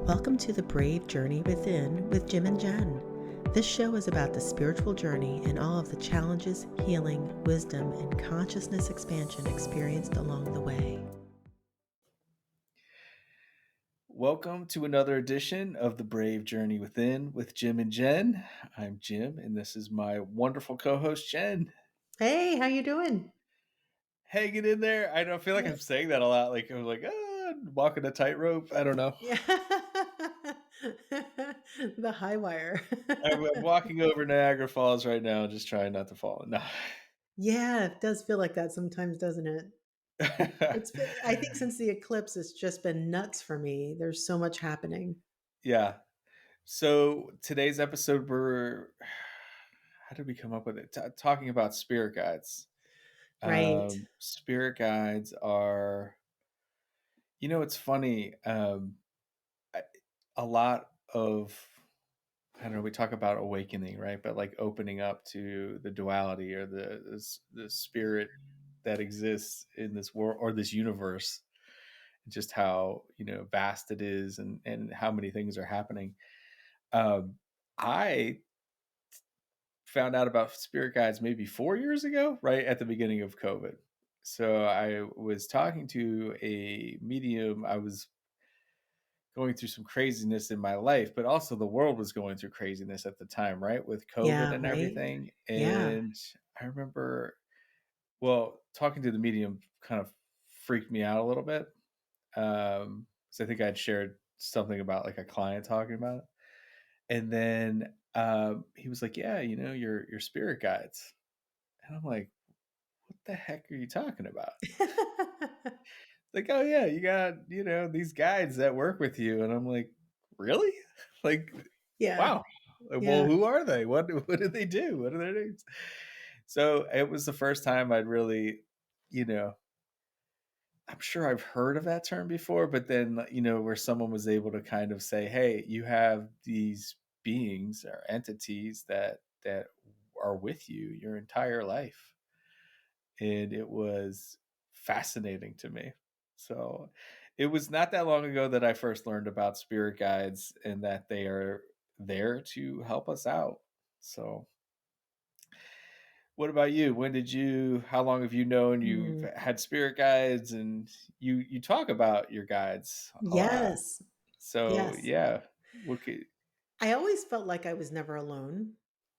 Welcome to The Brave Journey Within with Jim and Jenn. This show is about the spiritual journey and all of the challenges, healing, wisdom, and consciousness expansion experienced along the way. Welcome to another edition of The Brave Journey Within with Jim and Jenn. I'm Jim, and this is my wonderful co-host, Jenn. Hey, how you doing? Hanging in there. I don't feel like I'm saying that a lot. Like I'm like, walking a tightrope. I don't know. Yeah. The high wire. I'm walking over Niagara Falls right now, just trying not to fall. No. Yeah, it does feel like that sometimes, doesn't it? I think since the eclipse, it's just been nuts for me. There's so much happening. Yeah. So today's episode, how did we come up with it? Talking about spirit guides. Right. Spirit guides are, it's funny. I- a lot of, I don't know, we talk about awakening, right? But like opening up to the duality or the spirit that exists in this world or this universe, just how, vast it is and how many things are happening. I found out about spirit guides maybe 4 years ago, right at the beginning of COVID. So I was talking to a medium. I was going through some craziness in my life, but also the world was going through craziness at the time, right? With COVID Yeah, and right. everything. Yeah. And I remember, well, talking to the medium kind of freaked me out a little bit. So I think I'd shared something about like a client talking about it. And then he was like, yeah, your spirit guides. And I'm like, what the heck are you talking about? Like, oh yeah, you got, these guides that work with you. And I'm like, really? Like, Yeah. wow. Well, Yeah. who are they? What do they do? What are their names? So it was the first time I'd really, you know, I'm sure I've heard of that term before, but then, where someone was able to kind of say, hey, you have these beings or entities that are with you your entire life. And it was fascinating to me. So it was not that long ago that I first learned about spirit guides and that they are there to help us out. So what about you? How long have you known you've Mm. had spirit guides, and you talk about your guides a lot. Yes. So Yes. yeah, what could, I always felt like I was never alone.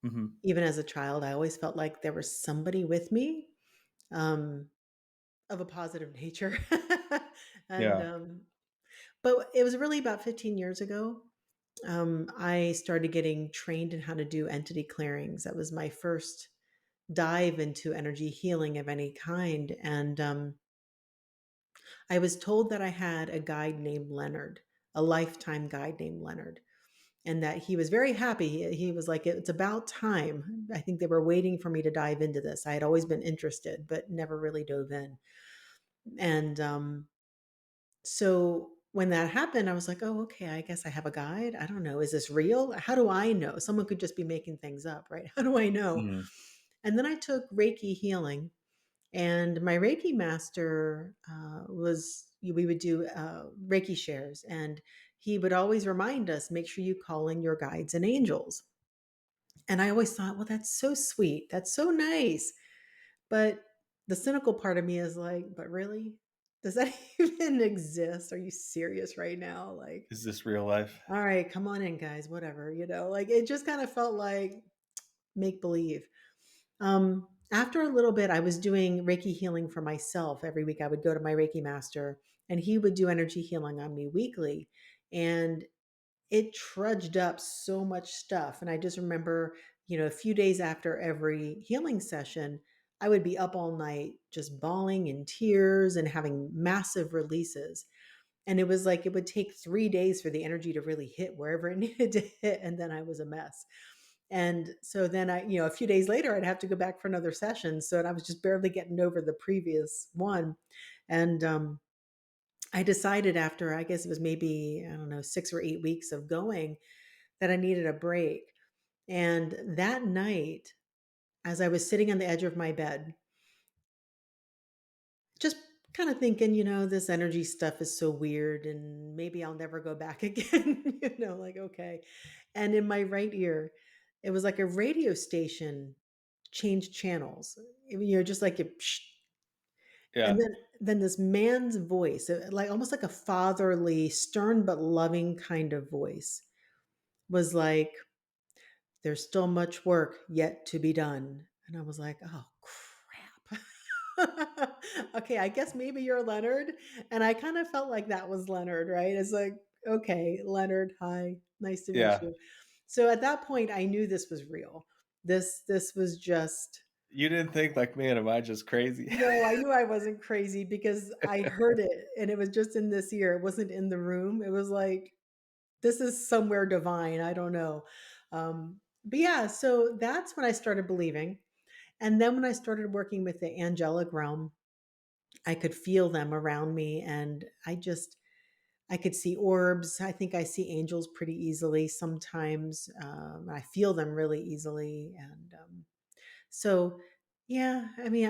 mhm. Even as a child, I always felt like there was somebody with me, um, of a positive nature. And, Yeah. but it was really about 15 years ago. I started getting trained in how to do entity clearings. That was my first dive into energy healing of any kind. And I was told that I had a guide named Leonard, a lifetime guide named Leonard, and that he was very happy. He was like, it's about time. I think they were waiting for me to dive into this. I had always been interested, but never really dove in. And so when that happened, I was like, oh, okay, I guess I have a guide. I don't know. Is this real? How do I know? Someone could just be making things up, right? How do I know? Mhm. And then I took Reiki healing. And my Reiki master we would do Reiki shares, and he would always remind us, make sure you call in your guides and angels. And I always thought, well, that's so sweet. That's so nice. But the cynical part of me is like, but really? Does that even exist? Are you serious right now? Like, Is this real life? all right, come on in, guys, whatever, like it just kind of felt like make believe. After a little bit, I was doing Reiki healing for myself. Every week I would go to my Reiki master and he would do energy healing on me weekly. And it trudged up so much stuff. And I just remember, a few days after every healing session, I would be up all night just bawling in tears and having massive releases. And it was like it would take 3 days for the energy to really hit wherever it needed to hit. And then I was a mess. And so then a few days later, I'd have to go back for another session. So I was just barely getting over the previous one. And I decided after, I guess it was maybe, I don't know, 6 or 8 weeks of going, that I needed a break. And that night, as I was sitting on the edge of my bed, just kind of thinking, this energy stuff is so weird and maybe I'll never go back again, like, okay. And in my right ear, it was like a radio station changed channels. Just like it, psh, and Yeah. then this man's voice, like almost like a fatherly, stern but loving kind of voice, was like, "There's still much work yet to be done." And I was like, "Oh, crap." Okay, I guess maybe you're Leonard. And I kind of felt like that was Leonard, right? It's like, okay, Leonard, hi, nice to meet Yeah. you. So at that point, I knew this was real. This was just You didn't think like, "Man, am I just crazy?" no, I knew I wasn't crazy because I heard it and it was just in this ear. It wasn't in the room. It was like, this is somewhere divine. I don't know. But yeah, so that's when I started believing. And then when I started working with the angelic realm, I could feel them around me and I could see orbs. I think I see angels pretty easily sometimes. I feel them really easily. And so, yeah, I mean,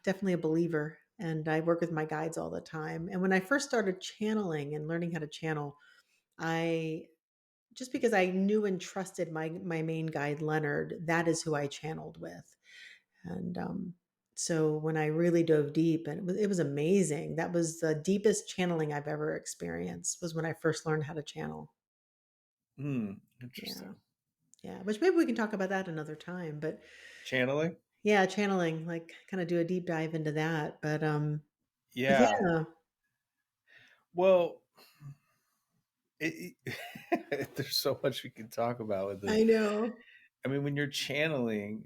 definitely a believer and I work with my guides all the time. And when I first started channeling and learning how to channel, I just because I knew and trusted my main guide, Leonard, that is who I channeled with. And so when I really dove deep, and it was amazing. That was the deepest channeling I've ever experienced. Was when I first learned how to channel. Hmm, Yeah, interesting. yeah. Which maybe we can talk about that another time. But Channeling? yeah, channeling, like, kind of do a deep dive into that. But Yeah. yeah, Well, there's so much we can talk about with this. I know. I mean, when you're channeling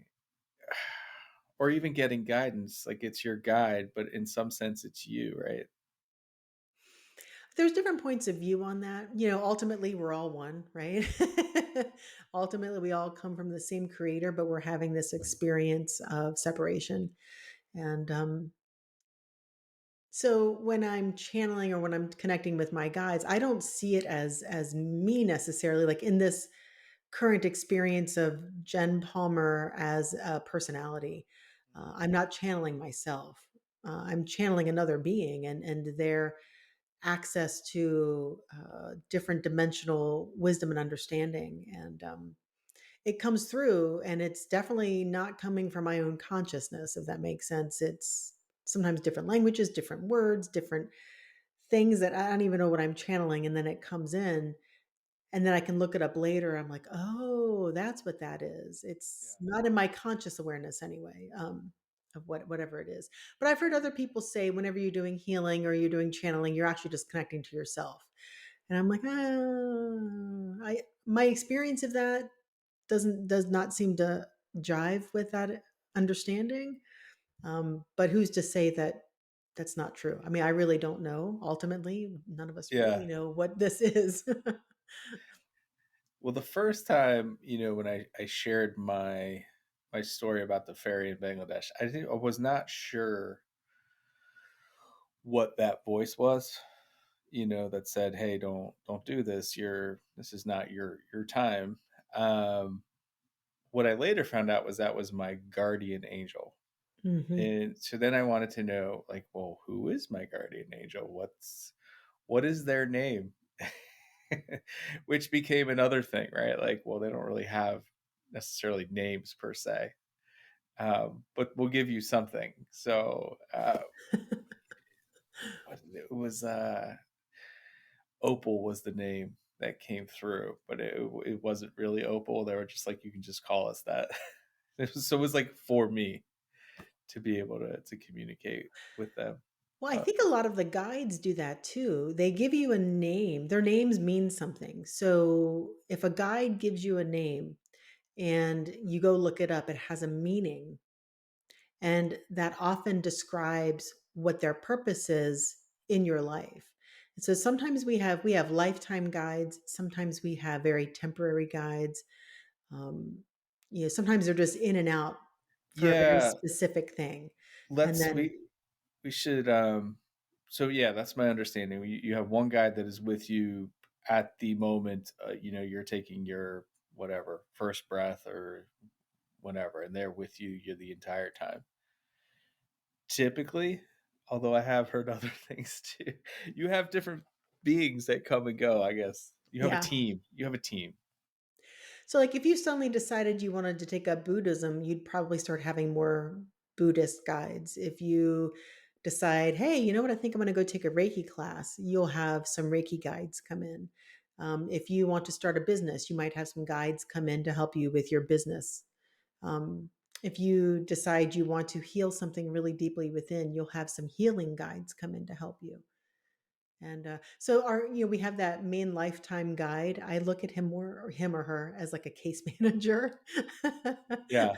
or even getting guidance, like, it's your guide, but in some sense, it's you, right? There's different points of view on that. Ultimately, we're all one, right? Ultimately, we all come from the same creator, but we're having this experience of separation. And so when I'm channeling or when I'm connecting with my guides, I don't see it as me necessarily. Like in this current experience of Jen Palmer as a personality, I'm not channeling myself. I'm channeling another being and their access to different dimensional wisdom and understanding. And it comes through, and it's definitely not coming from my own consciousness, if that makes sense. It's sometimes different languages, different words, different things that I don't even know what I'm channeling. And then it comes in, and then I can look it up later. I'm like, oh, that's what that is. It's Yeah. not in my conscious awareness anyway, of whatever it is. But I've heard other people say whenever you're doing healing or you're doing channeling, you're actually just connecting to yourself. And I'm like, I my experience of that does not seem to jive with that understanding. But who's to say that that's not true? I mean, I really don't know. Ultimately, none of us really Yeah. know what this is. Well, the first time, when I shared my story about the ferry in Bangladesh, I was not sure what that voice was, that said, "Hey, don't do this. This is not your time." Um, what I later found out was that was my guardian angel. Mhm. And so then I wanted to know, like, well, who is my guardian angel? What is their name? Which became another thing, right? Like, well, they don't really have necessarily names per se, but we'll give you something. So it was Opal was the name that came through, but it wasn't really Opal. They were just like, you can just call us that. So it was like for me to be able to communicate with them. Well, I Uh, think a lot of the guides do that too. They give you a name. Their names mean something. So if a guide gives you a name and you go look it up, it has a meaning. And that often describes what their purpose is in your life. And so sometimes we have lifetime guides, sometimes we have very temporary guides. Um, sometimes they're just in and out for a very yeah, specific thing. And let's then we should so yeah, that's my understanding. You have one guy that is with you at the moment, you're taking your whatever first breath or whatever, and they're with you the entire time. Typically, although I have heard other things too. You have different beings that come and go, I guess. You have a Yeah. team. You have a team. So, like, if you suddenly decided you wanted to take up Buddhism, you'd probably start having more Buddhist guides. If you decide, hey, you know what, I think I'm going to go take a Reiki class, you'll have some Reiki guides come in. If you want to start a business, you might have some guides come in to help you with your business. Um, if you decide you want to heal something really deeply within, you'll have some healing guides come in to help you. And so our, we have that main lifetime guide. I look at him more, or him or her, as like a case manager. Yeah.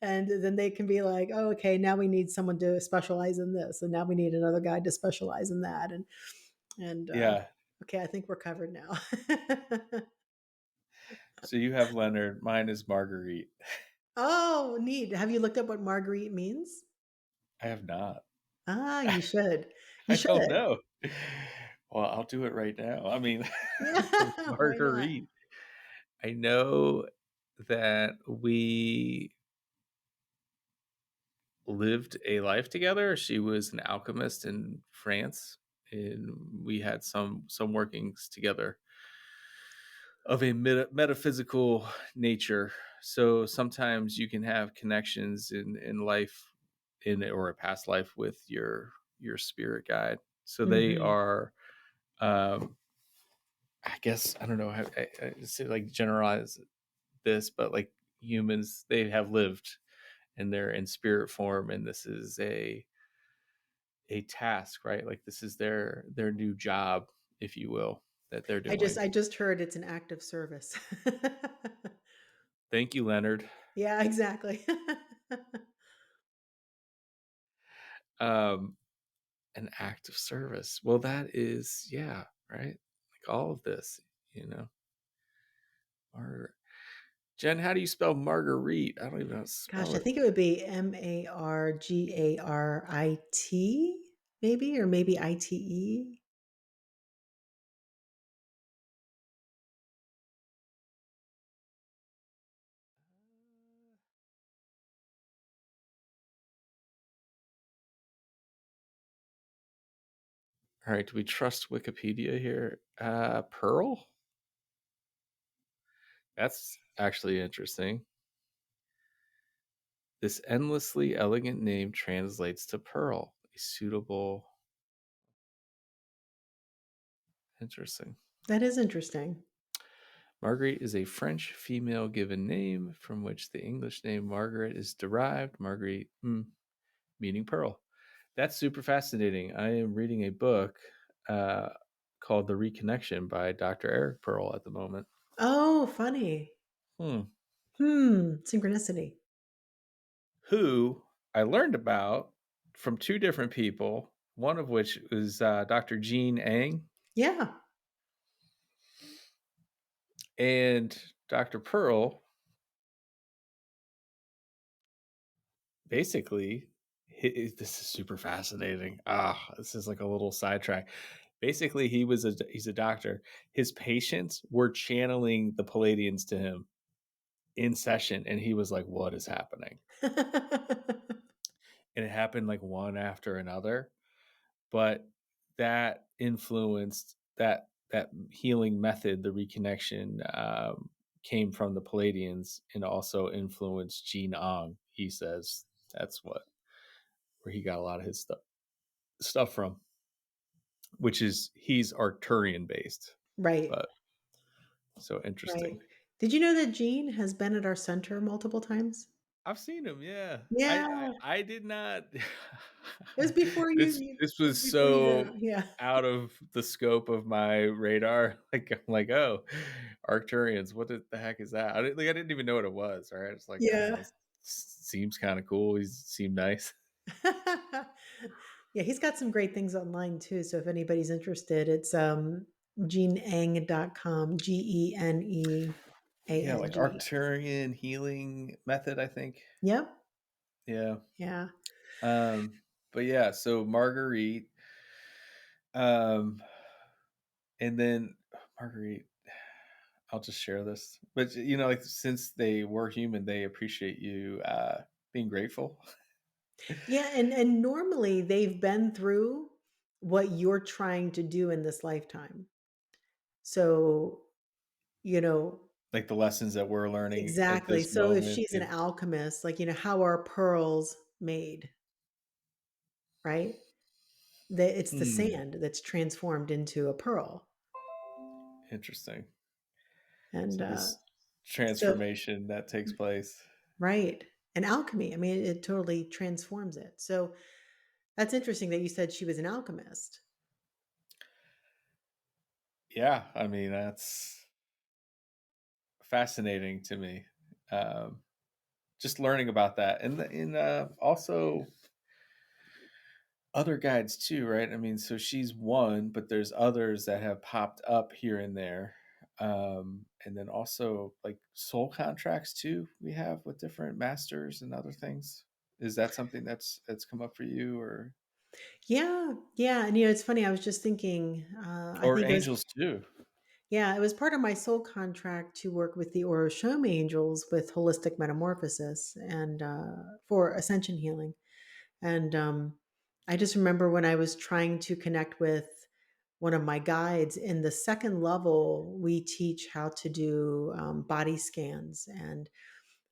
And then they can be like, oh, okay, now we need someone to specialize in this. And now we need another guy to specialize in that. And Yeah. okay, I think we're covered now. So you have Leonard. Mine is Marguerite. Oh, neat. Have you looked up what Marguerite means? I have not. Ah, you should. You I don't should. know. Well, I'll do it right now. I mean, Yeah, why not? Marguerite. I know that we lived a life together. She was an alchemist in France, and we had some workings together of a metaphysical nature. So sometimes you can have connections in life, in or a past life, with your spirit guide. So they Hmm. are, um, I guess I don't know how I say, like, generalize this, but like humans, they have lived and they're in spirit form, and this is a task, right? Like this is their new job, if you will, that they're doing. I just heard it's an act of service. Thank you, Leonard. Yeah, exactly. Um, an act of service. Well, that is, yeah, right. Like all of this, you know. Mar- Jen, how do you spell Marguerite? I don't even know how to Gosh, spell I it. think it would be Margarit, maybe, or maybe ITE. All right, do we trust Wikipedia here? Pearl? That's actually interesting. This endlessly elegant name translates to pearl, a suitable. Interesting. That is interesting. Marguerite is a French female given name from which the English name Margaret is derived. Marguerite, meaning pearl. That's super fascinating. I am reading a book uh, called The Reconnection by Dr. Eric Pearl at the moment. Oh, funny. Hmm. Synchronicity. Who I learned about from two different people, one of which was Dr. Jean Eng, Yeah. and Dr. Pearl. Basically, this is super fascinating. This is like a little sidetrack. Basically, he's a doctor. His patients were channeling the Palladians to him in session, and he was like, "What is happening?" And it happened like one after another. But that influenced that healing method, the reconnection, came from the Palladians, and also influenced Gene Ong. He says that's where he got a lot of his stuff from, which is he's Arcturian based, Right. but so interesting. Right. Did you know that Jean has been at our center multiple times? I've seen him, yeah. I Yeah. I, I did not. It was before This it was was before you, so yeah. out of the scope of my radar. Like I'm like, oh, Arcturians. What the heck is that? I didn't even know what it was. All right, it's like I don't know. Yeah. Seems kind of cool. He seemed nice. Yeah, he's got some great things online too. So if anybody's interested, it's geneang.com, Yeah, like GeneAng. Arcturian healing method, I think. Yep. Yeah. Yeah. Um, but yeah, so Marguerite, um, and then Marguerite, I'll just share this. But like since they were human, they appreciate you being grateful. Yeah, and normally they've been through what you're trying to do in this lifetime. So, you know Like the lessons that we're learning at exactly. this So if moment. she's an alchemist, like, how are pearls made, right? It's the Hmm, sand that's transformed into a pearl. interesting. And, So this so transformation that takes place. right. And alchemy, I mean, it totally transforms it. So that's interesting that you said she was an alchemist. Yeah, I mean, that's fascinating to me. Um, just learning about that, and also other guides too, right? I mean, so she's one, but there's others that have popped up here and there. And then also like soul contracts too, we have with different masters and other things. Is that something that's come up for you, Yeah, yeah, and, it's funny, I was just thinking, I or think it was angels too? yeah, it was part of my soul contract to work with the Oroshomi angels with holistic metamorphosis and, for ascension healing, and, I just remember when I was trying to connect with one of my guides in the 2nd level, we teach how to do, body scans, and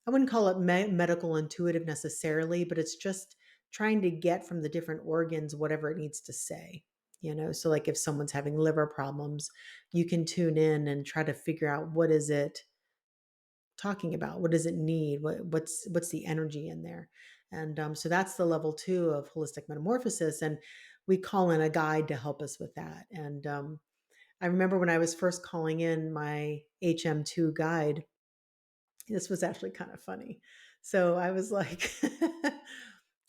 I wouldn't call it medical intuitive necessarily, but it's just trying to get from the different organs whatever it needs to say. So like if someone's having liver problems, you can tune in and try to figure out what is it talking about, what does it need, what's the energy in there, and so that's the level 2 of holistic metamorphosis, and we call in a guide to help us with that. And I remember when I was first calling in my HM2 guide, this was actually kind of funny. So I was like,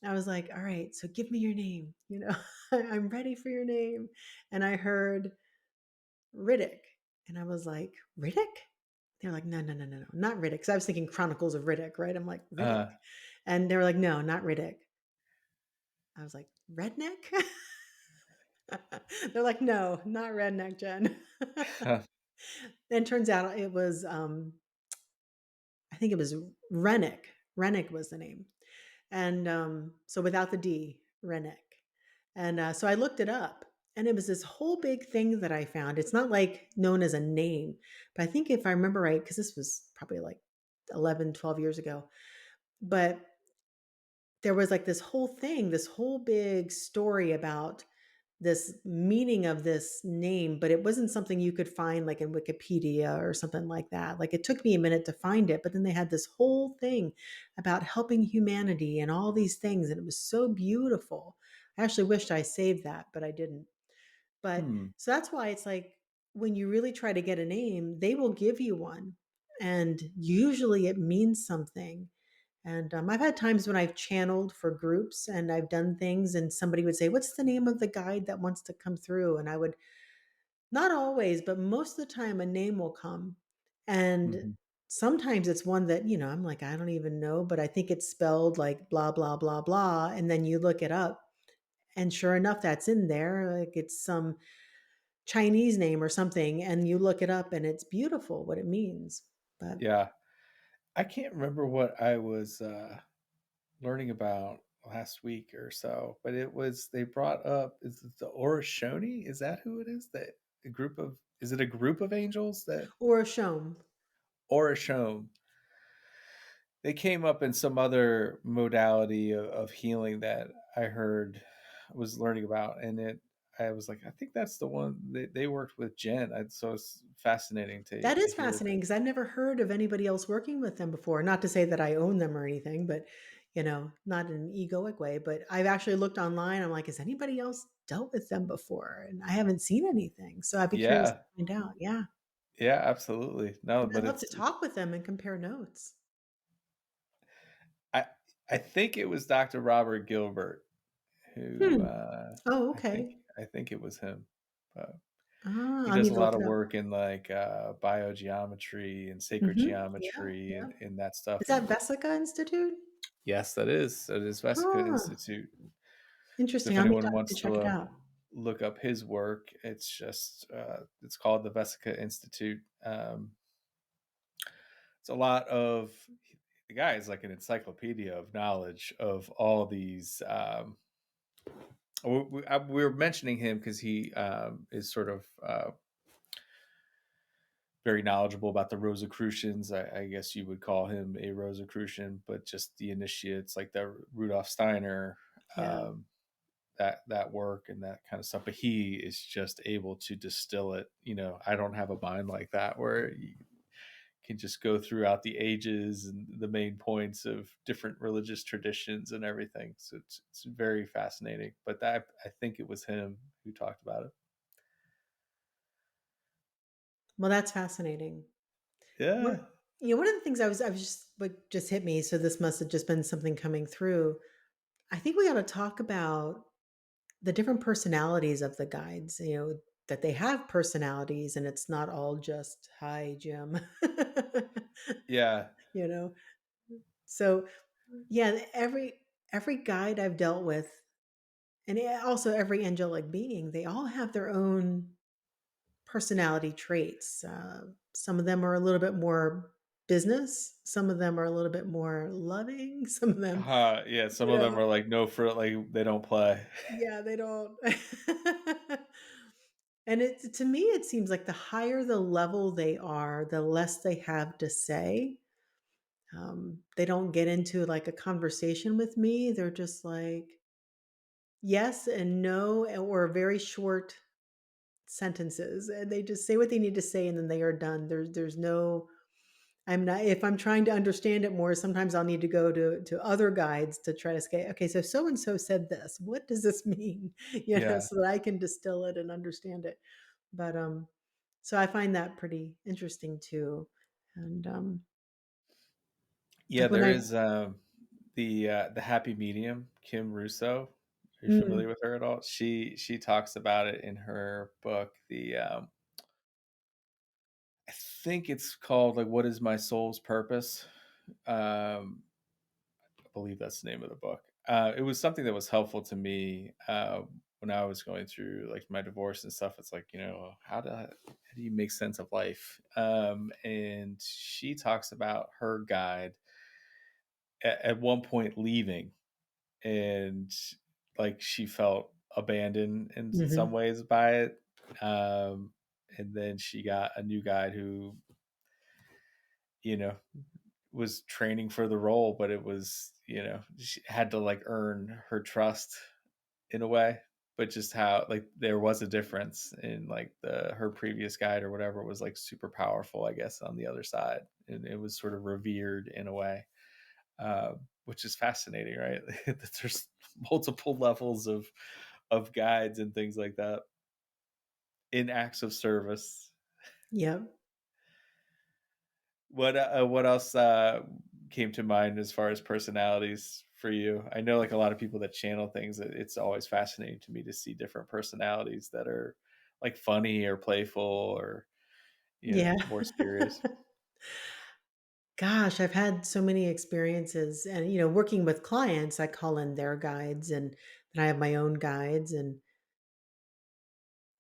I was like, all right, so give me your name. I'm ready for your name. And I heard Riddick. And I was like, Riddick? They're like, no, no, no, no, no, not Riddick. Because I was thinking Chronicles of Riddick, right? I'm like, Riddick. Uh, And they were like, no, not Riddick. I was like, Redneck? They're like, no, not Redneck, Jen. And turns out it was, I think it was Rennick. Rennick was the name. And, so without the D, Rennick. And, so I looked it up, and it was this whole big thing that I found. It's not, like, known as a name, but I think if I remember right, because this was probably, like, 11, 12 years ago, but there was, like, this whole thing, this whole big story about this meaning of this name, but it wasn't something you could find, like, in Wikipedia or something like that. Like, it took me a minute to find it, but then they had this whole thing about helping humanity and all these things, and it was so beautiful. I actually wished I saved that, but I didn't. But hmm. so that's why it's like when you really try to get a name, they will give you one, and usually it means something. And I've had times when I've channeled for groups and I've done things, and somebody would say, "What's the name of the guide that wants to come through?" And I would, not always, but most of the time, a name will come. And Mhm. sometimes it's one that, I'm like, I don't even know, but I think it's spelled like blah, blah, blah, blah. And then you look it up, and sure enough, that's in there. Like it's some Chinese name or something. And you look it up, and it's beautiful what it means. But Yeah, I can't remember what I was learning about last week or so, but it was they brought up, is it the Orishoni? Is that who it is? That a group of is it a group of angels that or a shome. Orishon? They came up in some other modality of healing that I heard was learning about, and it I was like, I think that's the one they worked with Jen. So it's fascinating That to is hear fascinating that. because 'cause I've never heard of anybody else working with them before. Not to say that I own them or anything, but, not in an egoic way, but I've actually looked online, I'm like, "Has anybody else dealt with them before?" And I haven't seen anything, so I'd be curious to Yeah, find out, yeah. yeah, absolutely. No, And I'd but love to talk with them and compare notes. I I think it was Dr. Robert Gilbert who, Hmm. Oh, I think okay. I think it was him, but Ah, he I'll does need a to lot look of it up. work in, like, biogeometry and sacred Mhm. Yeah, geometry yeah. and that stuff, Is that and Vesica Institute? yes, that is. It is Vesica Huh. Institute. So Interesting. if I'll need to anyone have to wants check to, it out. look up his work, it's just, it's called the Vesica Institute. It's a lot of the guy is like an encyclopedia of knowledge of all these. We were mentioning him because he is sort of very knowledgeable about the Rosicrucians. I guess you would call him a Rosicrucian, but just the initiates like the Rudolf Steiner, Yeah. um, that work and that kind of stuff. But he is just able to distill it. I don't have a mind like that where you can just go throughout the ages and the main points of different religious traditions and everything. So it's very fascinating. But I think it was him who talked about it. Well, that's fascinating. Yeah. What one of the things I was just what just hit me, so this must have just been something coming through. I think we ought to talk about the different personalities of the guides, that they have personalities and it's not all just hi Jim. Yeah. you know. So, yeah, every guide I've dealt with and also every angelic being, they all have their own personality traits. Some of them are a little bit more business, some of them are a little bit more loving, some of them, Yeah, some you of them know, are like no fruit, like they don't play. yeah, they don't. And to me, it seems like the higher the level they are, the less they have to say. They don't get into like a conversation with me. They're just like yes and no, or very short sentences, and they just say what they need to say, and then they are done. There's no. I'm not. If I'm trying to understand it more, sometimes I'll need to go to other guides to try to say, okay, so and so said this. What does this mean? Yeah. So that I can distill it and understand it. But so I find that pretty interesting too. And Yeah, like when there I is the happy medium, Kim Russo. Are you mm, familiar with her at all? She talks about it in her book. I think it's called like "What Is My Soul's Purpose." Um, I believe that's the name of the book. It was something that was helpful to me when I was going through like my divorce and stuff. It's like how do you make sense of life? And she talks about her guide at one point leaving, and like she felt abandoned in some mhm, ways by it. Um, and then she got a new guide who, you know, was training for the role, but it was, she had to like earn her trust in a way. But just how like there was a difference in like the her previous guide or whatever was like super powerful, I guess, on the other side, and it was sort of revered in a way, which is fascinating, right? That there's multiple levels of guides and things like that in acts of service. yep. What else came to mind as far as personalities for you? I know like a lot of people that channel things. It's always fascinating to me to see different personalities that are like funny or playful or Yeah. more serious. Gosh, I've had so many experiences and working with clients, I call in their guides and then I have my own guides and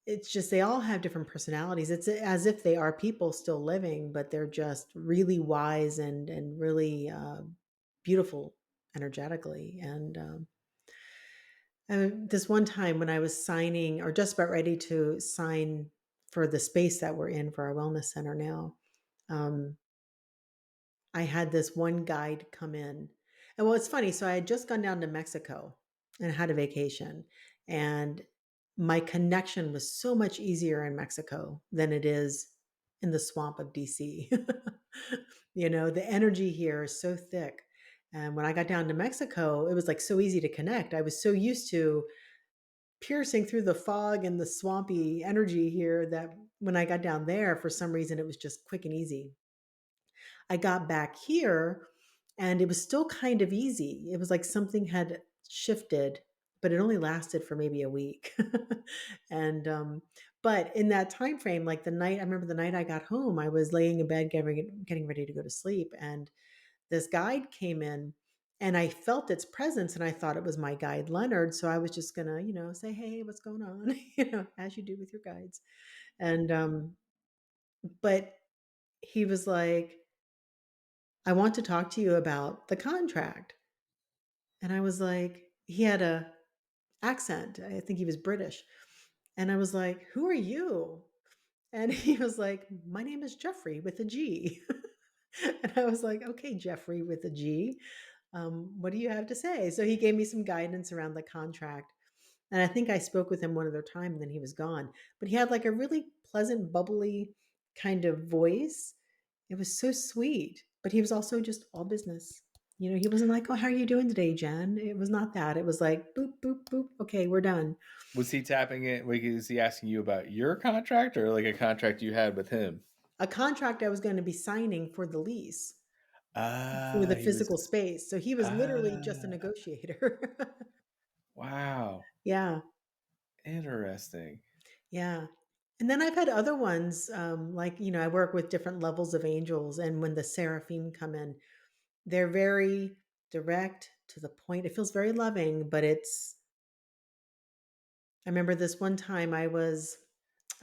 it's just they all have different personalities. It's as if they are people still living, but they're just really wise and really beautiful energetically. And this one time when I was signing or just about ready to sign for the space that we're in for our wellness center now, um, I had this one guide come in. And well, it's funny. So I had just gone down to Mexico and had a vacation. And my connection was so much easier in Mexico than it is in the swamp of DC. The energy here is so thick. And when I got down to Mexico, it was like so easy to connect. I was so used to piercing through the fog and the swampy energy here that when I got down there, for some reason, it was just quick and easy. I got back here and it was still kind of easy. It was like something had shifted, but it only lasted for maybe a week. and but in that time frame, like I remember the night I got home, I was laying in bed getting ready to go to sleep and this guide came in and I felt its presence and I thought it was my guide Leonard. So I was just gonna, say, hey, what's going on? As you do with your guides. And but he was like, I want to talk to you about the contract." And I was like, he had a accent. I think he was British. And I was like, "Who are you?" And he was like, "My name is Jeffrey with a G." And I was like, "Okay, Jeffrey with a G. What do you have to say?" So he gave me some guidance around the contract. And I think I spoke with him one other time and then he was gone. But he had like a really pleasant, bubbly kind of voice. It was so sweet. But he was also just all business. He wasn't like, "Oh, how are you doing today, Jen?" It was not that. It was like, boop, boop, boop. Okay, we're done. Was he tapping it? Like, is he asking you about your contract or like a contract you had with him? A contract I was going to be signing for the lease for Ah, the he was. physical space. So he was literally just a Ah, negotiator. wow, Yeah. interesting. Yeah. And then I've had other ones, like, I work with different levels of angels, and when the seraphim come in, they're very direct to the point. It feels very loving, but I remember this one time I was,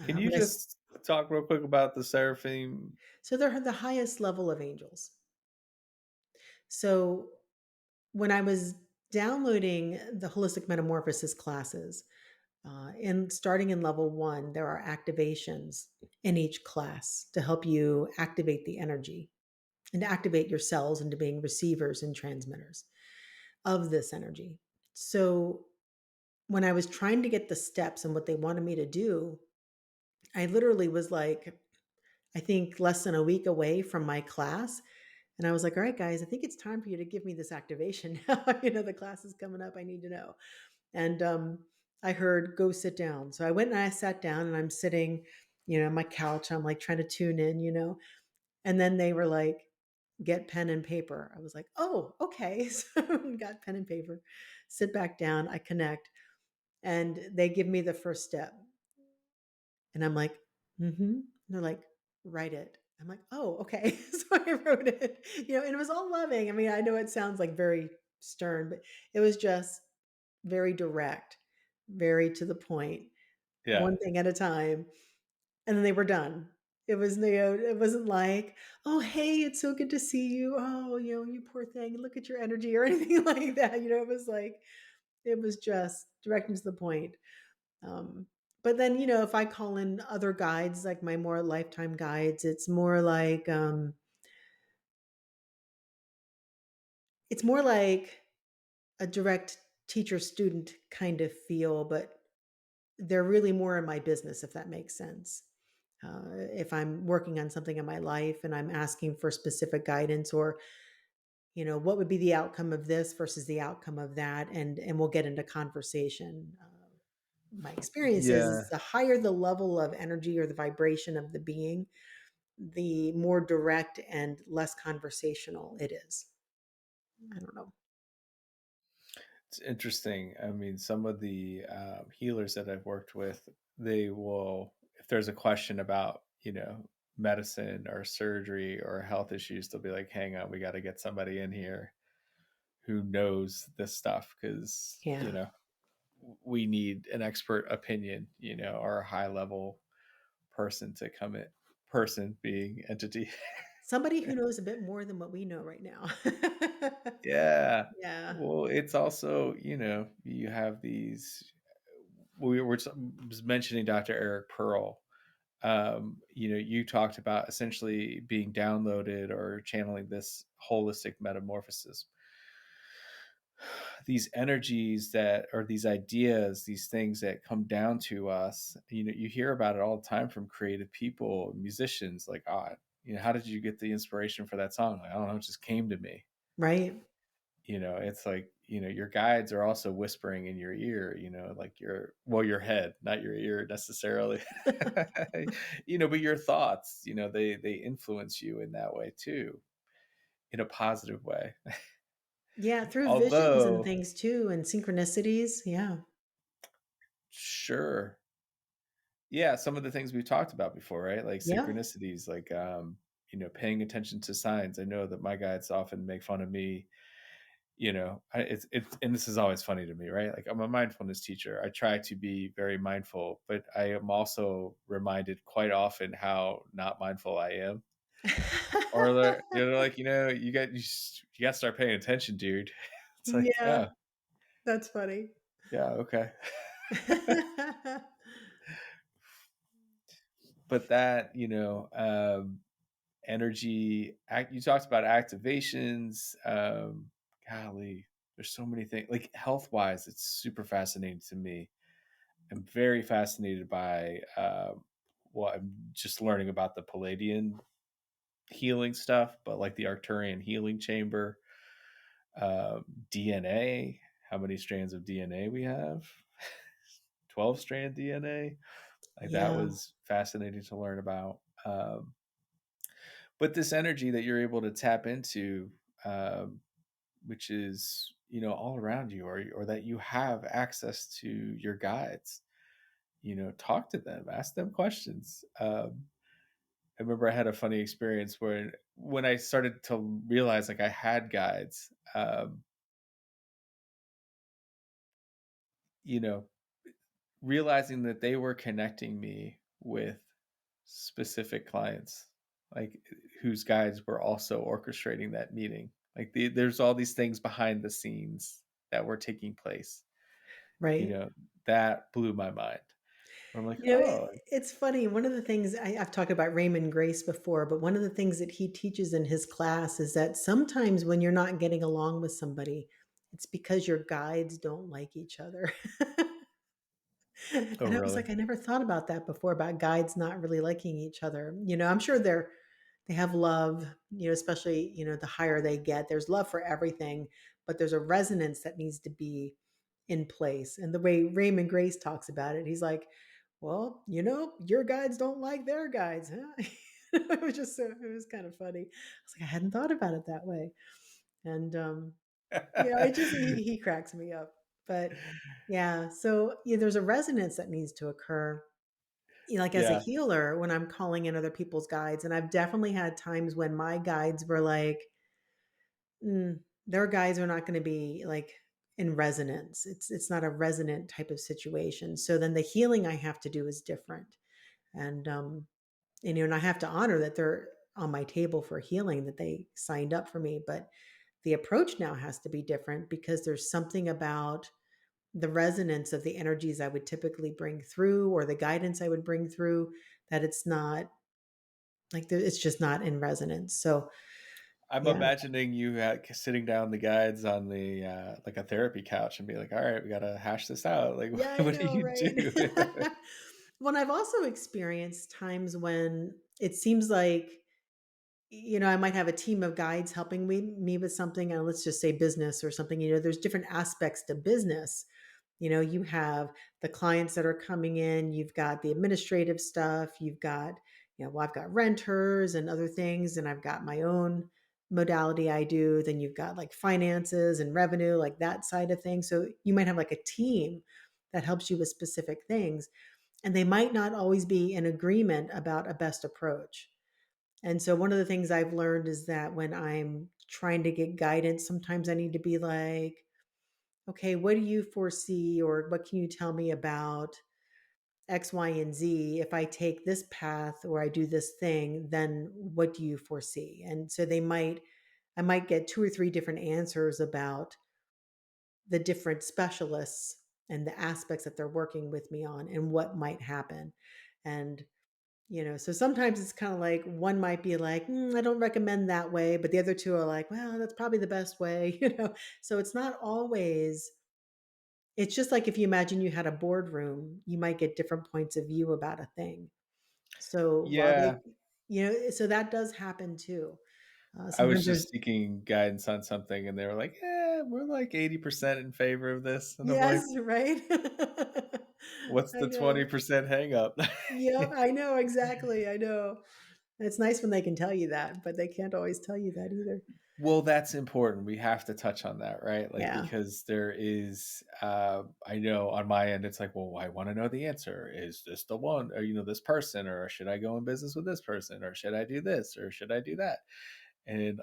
Can you when just talk real quick about the seraphim? so they're the highest level of angels. So when I was downloading the holistic metamorphosis classes, in starting in level one, there are activations in each class to help you activate the energy and to activate your cells into being receivers and transmitters of this energy. So when I was trying to get the steps and what they wanted me to do, I literally was like, I think less than a week away from my class. And I was like, "All right, guys, I think it's time for you to give me this activation now. The class is coming up. I need to know." And I heard, "Go sit down." So I went and I sat down and I'm sitting, on my couch. I'm like trying to tune in. And then they were like, "Get pen and paper." I was like, "Oh, okay." So got pen and paper, sit back down, I connect, and they give me the first step. And I'm like, "Mm-hmm." And they're like, "Write it." I'm like, "Oh, okay." So I wrote it, and it was all loving. I mean, I know it sounds like very stern, but it was just very direct, very to the point, Yeah. one thing at a time. And then they were done. It wasn't like, "Oh, hey, it's so good to see you. Oh, you poor thing. Look at your energy," or anything like that. It was like, it was just direct and to the point. Um, but then, if I call in other guides, like my more lifetime guides, it's more like a direct teacher student kind of feel, but they're really more in my business, if that makes sense. If I'm working on something in my life and I'm asking for specific guidance, or what would be the outcome of this versus the outcome of that, and we'll get into conversation. My experience is Yeah. the higher the level of energy or the vibration of the being, the more direct and less conversational it is. I don't know. It's interesting. I mean, some of the healers that I've worked with, they will, if there's a question about, medicine or surgery or health issues, they'll be like, hang on, we got to get somebody in here who knows this stuff because, Yeah. we need an expert opinion, or a high level person to come in, person being entity. Somebody who knows a bit more than what we know right now. Yeah. Yeah. Well, it's also, you have these, we were was mentioning Dr. Eric Pearl. You talked about essentially being downloaded or channeling this holistic metamorphosis. These energies that or these ideas, these things that come down to us, you hear about it all the time from creative people, musicians, like, how did you get the inspiration for that song? Like, I don't know, it just came to me. Right. It's like, your guides are also whispering in your ear, like your head, not your ear necessarily. But your thoughts, they influence you in that way too, in a positive way. Yeah, through visions and Although, things too, and synchronicities. Yeah. sure. Yeah, some of the things we've talked about before, right? Like Yeah. synchronicities, like paying attention to signs. I know that my guides often make fun of me. It's and this is always funny to me, right? Like, I'm a mindfulness teacher. I try to be very mindful, but I am also reminded quite often how not mindful I am. Or they're like, you gotta start paying attention, dude." It's like, Yeah, "Oh, that's funny. yeah, okay." But that, energy act you talked about activations, golly, there's so many things, like, health-wise, it's super fascinating to me. I'm very fascinated by, well, I'm just learning about the Palladian healing stuff, but, like, the Arcturian healing chamber, DNA, how many strands of DNA we have, 12-strand DNA, like, that Yeah, was fascinating to learn about, but this energy that you're able to tap into, um, which is, all around you, or that you have access to your guides, talk to them, ask them questions. I remember I had a funny experience where when I started to realize, like, I had guides, you know, realizing that they were connecting me with specific clients, like, whose guides were also orchestrating that meeting. Like, there's all these things behind the scenes that were taking place, you right. know, that blew my mind. Where I'm like, You know, "Oh." it's funny. One of the things I've talked about Raymond Grace before, but one of the things that he teaches in his class is that sometimes when you're not getting along with somebody, it's because your guides don't like each other. Oh, And I was really? like, I never thought about that before about guides not really liking each other. I'm sure they have love, especially, the higher they get. There's love for everything, but there's a resonance that needs to be in place. And the way Raymond Grace talks about it, he's like, well, your guides don't like their guides, huh? It was kind of funny. I was like, I hadn't thought about it that way. And it just he cracks me up. But yeah, so there's a resonance that needs to occur. Like as a Yeah. healer, when I'm calling in other people's guides, and I've definitely had times when my guides were like, their guides are not going to be like in resonance. It's not a resonant type of situation. So then the healing I have to do is different. And and I have to honor that they're on my table for healing, that they signed up for me, but the approach now has to be different because there's something about the resonance of the energies I would typically bring through or the guidance I would bring through that it's not like it's just not in resonance. So I'm yeah. imagining you, sitting down the guides on the, like, a therapy couch and be like, "Alright, we gotta hash this out." Like, Yeah, I what do know, you right? do? Well, I've also experienced times when it seems like, I might have a team of guides helping me with something, and let's just say business or something. There's different aspects to business. You have the clients that are coming in, you've got the administrative stuff, you've got, well, I've got renters and other things, and I've got my own modality I do. Then you've got like finances and revenue, like that side of things. So you might have like a team that helps you with specific things, and they might not always be in agreement about a best approach. And so one of the things I've learned is that when I'm trying to get guidance, sometimes I need to be like, okay, what do you foresee or what can you tell me about X, Y, and Z? If I take this path or I do this thing, then what do you foresee? And so I might get two or three different answers about the different specialists and the aspects that they're working with me on and what might happen. And so sometimes it's kind of like one might be like, I don't recommend that way, but the other two are like, well, that's probably the best way, So it's not always, it's just like if you imagine you had a boardroom, you might get different points of view about a thing. So while Yeah, so that does happen too. I was Sometimes there's, just seeking guidance on something, and they were like, we're like 80% in favor of this." And I'm yes, like, right? "What's I the know. 20% hang up?" Yeah, I know exactly. I know. It's nice when they can tell you that, but they can't always tell you that either. Well, that's important. We have to touch on that, right? Like, Yeah. because there is, I know on my end, it's like, well, I want to know the answer. Is this the one, or, this person, or should I go in business with this person, or should I do this, or should I do that? And,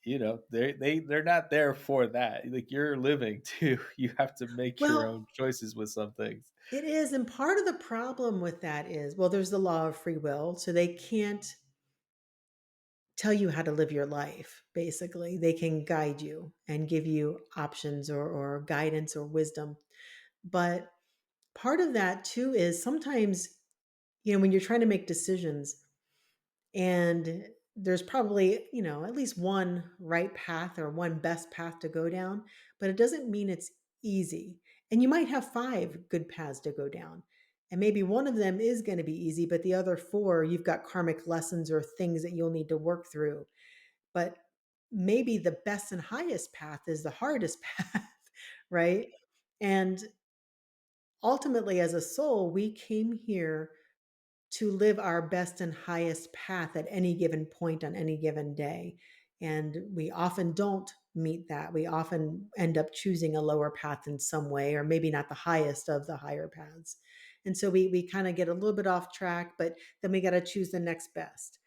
they're not there for that. Like, you're living too. You have to make your Well, own choices with some things. it is, and part of the problem with that is, well, there's the law of free will, so they can't tell you how to live your life, basically. They can guide you and give you options or guidance or wisdom. But part of that too is sometimes, when you're trying to make decisions, and there's probably, at least one right path or one best path to go down, but it doesn't mean it's easy. And you might have five good paths to go down. And maybe one of them is going to be easy, but the other four, you've got karmic lessons or things that you'll need to work through. But maybe the best and highest path is the hardest path, right? And ultimately, as a soul, we came here to live our best and highest path at any given point on any given day. And we often don't meet that. We often end up choosing a lower path in some way, or maybe not the highest of the higher paths. And so we kind of get a little bit off track, but then we got to choose the next best.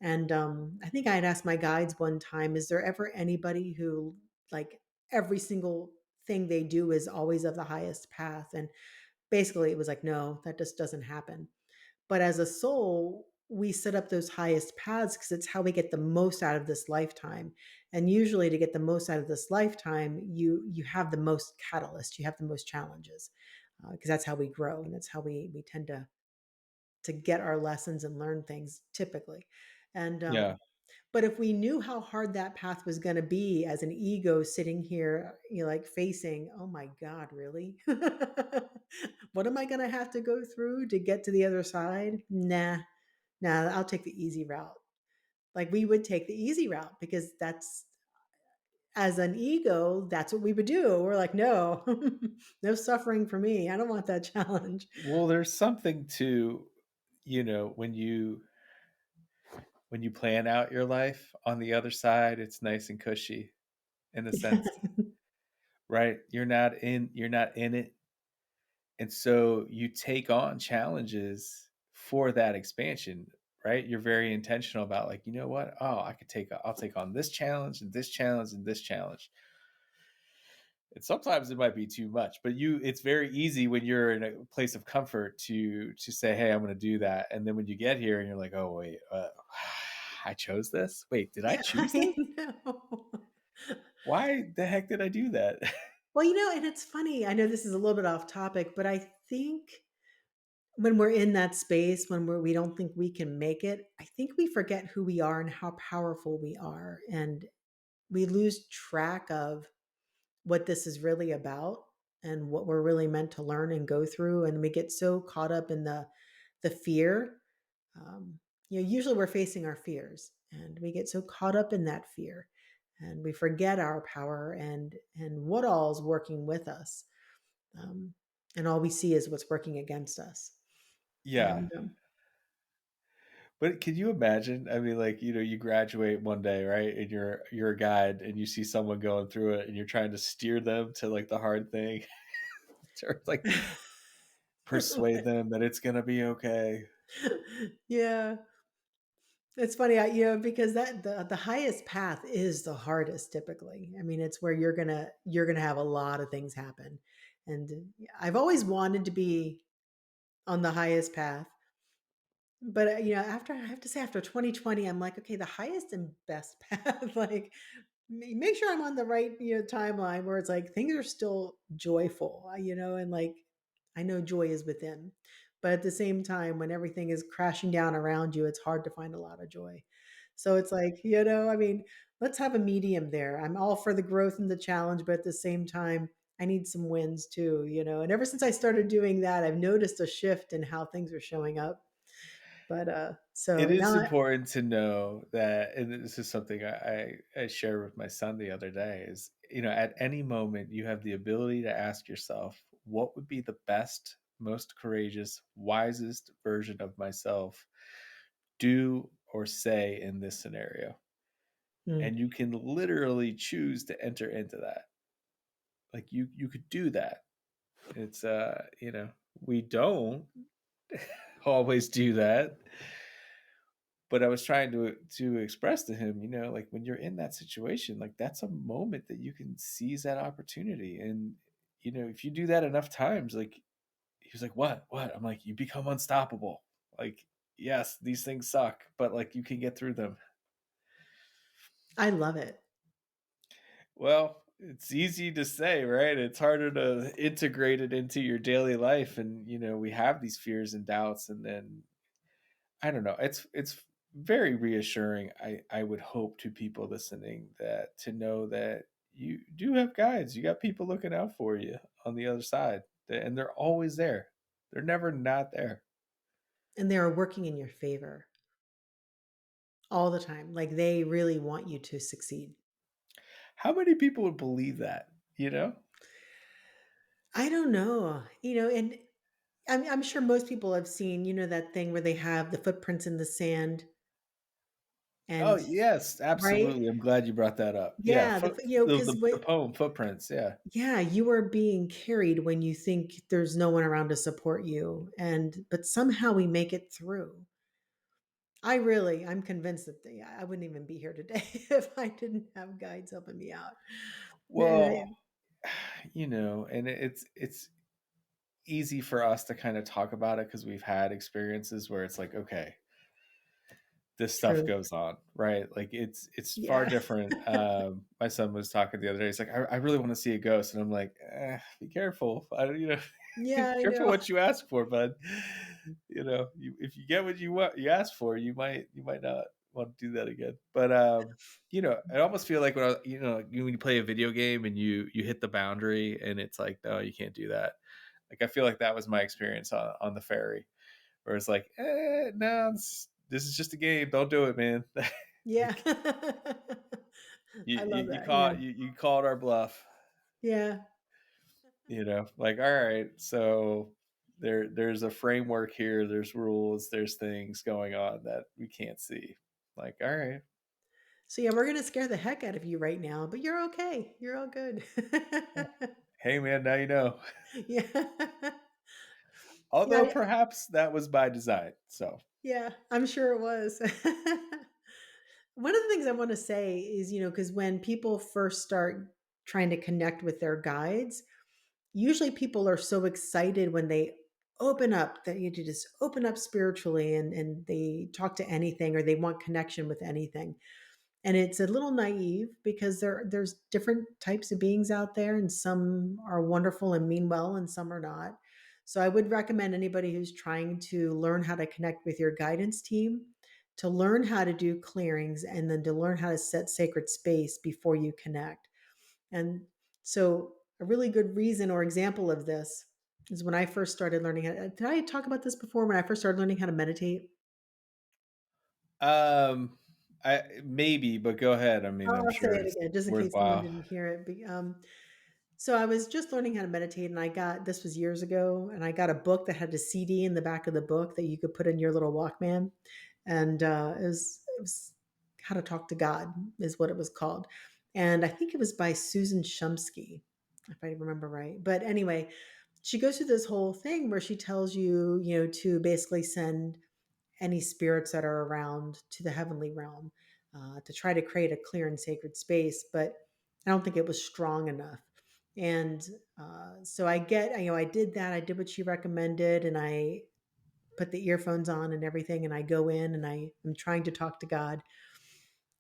And I think I had asked my guides one time, is there ever anybody who, like, every single thing they do is always of the highest path? And basically it was like, no, that just doesn't happen. But as a soul, we set up those highest paths because it's how we get the most out of this lifetime. And usually to get the most out of this lifetime, you have the most catalyst, you have the most challenges, because that's how we grow and that's how we tend to get our lessons and learn things typically. And Yeah. but if we knew how hard that path was going to be as an ego sitting here, like facing, oh my God, really? What am I going to have to go through to get to the other side? Nah, I'll take the easy route. Like we would take the easy route because that's, as an ego, that's what we would do. We're like, no, no suffering for me. I don't want that challenge. Well, there's something to, when you plan out your life on the other side, it's nice and cushy in a Yeah. sense, right? You're not in it. And so you take on challenges for that expansion, right? You're very intentional about, like, you know what? Oh, I'll take on this challenge and this challenge and this challenge. And sometimes it might be too much, but it's very easy when you're in a place of comfort to say, "Hey, I'm going to do that." And then when you get here and you're like, "Oh, wait, I chose this. Wait, did I Yeah, choose I this? know. Why the heck did I do that?" Well, and it's funny. I know this is a little bit off topic, but I think when we're in that space, when we don't think we can make it, I think we forget who we are and how powerful we are. And we lose track of what this is really about and what we're really meant to learn and go through. And we get so caught up in the fear. Um, Usually we're facing our fears and we get so caught up in that fear and we forget our power and what all's working with us. Um, and all we see is what's working against us. Yeah. And But can you imagine? I mean, like, you graduate one day, right? And you're a guide and you see someone going through it and you're trying to steer them to, like, the hard thing or, like, persuade them that it's gonna be okay. yeah, it's funny, because that the highest path is the hardest typically. I mean, it's where you're gonna have a lot of things happen. And I've always wanted to be on the highest path. But, after I have to say after 2020, I'm like, okay, the highest and best path, like, make sure I'm on the right, timeline where it's like things are still joyful, and like I know joy is within. But at the same time, when everything is crashing down around you, it's hard to find a lot of joy. So it's like, I mean, let's have a medium there. I'm all for the growth and the challenge, but at the same time, I need some wins too, And ever since I started doing that, I've noticed a shift in how things are showing up. But It so is now important to know that, and this is something I shared with my son the other day, is, at any moment, you have the ability to ask yourself, what would be the best, most courageous, wisest version of myself do or say in this scenario? mm. And you can literally choose to enter into that. Like, you could do that. It's we don't always do that. But I was trying to express to him, like, when you're in that situation, like, that's a moment that you can seize that opportunity. And, if you do that enough times, like, he was like, what? I'm like, you become unstoppable. Like, yes, these things suck, but, like, you can get through them. I love it. Well, it's easy to say, right? It's harder to integrate it into your daily life, and we have these fears and doubts, and then I don't know. It's very reassuring. I would hope to people listening that to know that you do have guides. You got people looking out for you on the other side, and they're always there. They're never not there. And they are working in your favor all the time. Like they really want you to succeed. How many people would believe that? You know? I don't know, and I'm sure most people have seen, that thing where they have the footprints in the sand Oh and yes, right? absolutely. I'm glad you brought that up. Yeah, Yeah, because the poem Footprints. Yeah. yeah, you are being carried when you think there's no one around to support you, but somehow we make it through. I'm convinced that I wouldn't even be here today if I didn't have guides helping me out. Well, and it's easy for us to kind of talk about it because we've had experiences where it's like, okay, this stuff True. goes on, right? Like it's far Yeah. different. My son was talking the other day. He's like, I really want to see a ghost, and I'm like, be careful. I don't, Yeah, I careful know. what you ask for, bud. If you get what you ask for, you might not want to do that again. But I almost feel like when you play a video game and you hit the boundary, and it's like, no, you can't do that. Like I feel like that was my experience on the ferry, where it's like, no, this is just a game. Don't do it, man. Yeah. Like you, I you love you that, yeah. caught you called our bluff. Yeah. Like, all right, so there's a framework here. There's rules. There's things going on that we can't see. Like, all right, So, yeah, we're gonna scare the heck out of you right now, but you're okay. You're all good. hey, man, now you know. Yeah. Yeah, Although perhaps that was by design. So, yeah, I'm sure it was. One of the things I wanna say is, because when people first start trying to connect with their guides, usually people are so excited when they open up that you just open up spiritually and they talk to anything or they want connection with anything. And it's a little naive because there's different types of beings out there, and some are wonderful and mean well, and some are not. So I would recommend anybody who's trying to learn how to connect with your guidance team to learn how to do clearings and then to learn how to set sacred space before you connect. And so a really good reason or example of this is when I first started learning how. Did I talk about this before? When I first started learning how to meditate, um, I maybe, but go ahead. I mean, I'm I'll say sure it it's again just in case someone worthwhile. didn't hear it. So I was just learning how to meditate, and I got this was years ago, and I got a book that had a CD in the back of the book that you could put in your little Walkman, and it was How to Talk to God is what it was called, and I think it was by Susan Shumsky, if I remember right. But anyway, she goes through this whole thing where she tells you, to basically send any spirits that are around to the heavenly realm, to try to create a clear and sacred space. But I don't think it was strong enough. And so I did that. I did what she recommended, and I put the earphones on and everything. And I go in and I'm trying to talk to God.